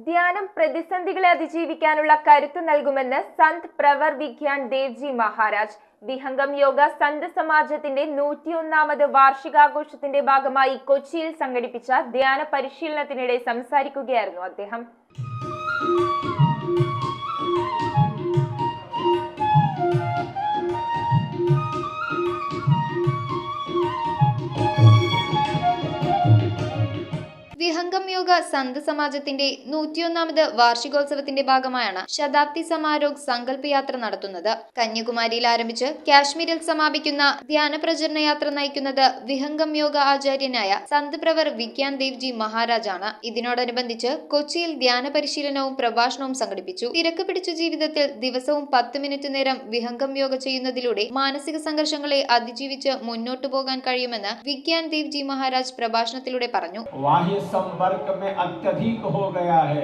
ധ്യാനം പ്രതിസന്ധികളെ അതിജീവിക്കാനുള്ള കരുത്ത് നൽകുമെന്ന് സന്ത് പ്രവർ വിഗ്യാൻ ദേവ്ജി മഹാരാജ്. വിഹംഗം യോഗ സന്ത് സമാജത്തിന്റെ 101ാമത് വാർഷികാഘോഷത്തിന്റെ ഭാഗമായി കൊച്ചിയിൽ സംഘടിപ്പിച്ച ധ്യാന പരിശീലനത്തിനിടെ സംസാരിക്കുകയായിരുന്നു അദ്ദേഹം. വിഹംഗം യോഗ സന്ത് സമാജത്തിന്റെ 101ാമത് വാർഷികോത്സവത്തിന്റെ ഭാഗമായാണ് ശതാബ്ദി സമാരോഹ് സങ്കല്പ യാത്ര നടത്തുന്നത്. കന്യാകുമാരിയിൽ ആരംഭിച്ച് കാശ്മീരിൽ സമാപിക്കുന്ന ധ്യാന പ്രചരണ യാത്ര നയിക്കുന്നത് വിഹംഗം യോഗ ആചാര്യനായ സന്ത് പ്രവർ വിഗ്യാൻ ദേവ്ജി മഹാരാജ് ആണ്. ഇതിനോടനുബന്ധിച്ച് കൊച്ചിയിൽ ധ്യാന പരിശീലനവും പ്രഭാഷണവും സംഘടിപ്പിച്ചു. തിരക്ക് പിടിച്ച ജീവിതത്തിൽ ദിവസവും 10 മിനിറ്റ് നേരം വിഹംഗം യോഗ ചെയ്യുന്നതിലൂടെ മാനസിക സംഘർഷങ്ങളെ അതിജീവിച്ച് മുന്നോട്ടു പോകാൻ കഴിയുമെന്ന് വിഗ്യാൻ ദേവ്ജി മഹാരാജ് പ്രഭാഷണത്തിലൂടെ പറഞ്ഞു. संपर्क में अत्यधिक हो गया है,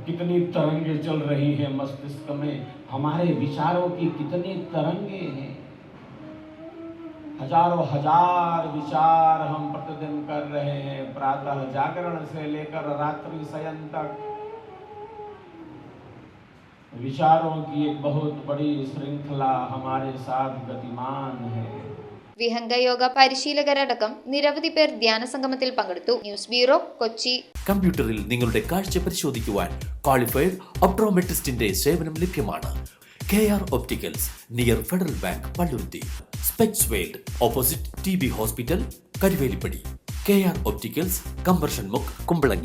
कितनी तरंगे चल रही है मस्तिष्क में, हमारे विचारों की कितनी तरंगे हैं, हजारों हजार विचार हम प्रतिदिन कर रहे हैं, प्रातः जागरण से लेकर रात्रि शयन तक विचारों की एक बहुत बड़ी श्रृंखला हमारे साथ गतिमान है. വിഹംഗ യോഗ പരിശീലകരടക്കം നിരവധി പേർ ധ്യാന സംഗമത്തിൽ പങ്കെടുത്തു. News bureau, Kochi. കമ്പ്യൂട്ടറിൽ നിങ്ങളുടെ കാഴ്ച പരിശോധിക്കുവാൻ ക്വാളിഫൈഡ് ഒപ്ട്രോമെട്രിസ്റ്റിന്റെ സേവനം ലഭ്യമാണ്. KR opticals, near federal bank, Palluruthy. Specs world, opposite TB hospital, Karuvelippady. KR opticals, combustion മുക്ക്, കുമ്പളങ്ങി.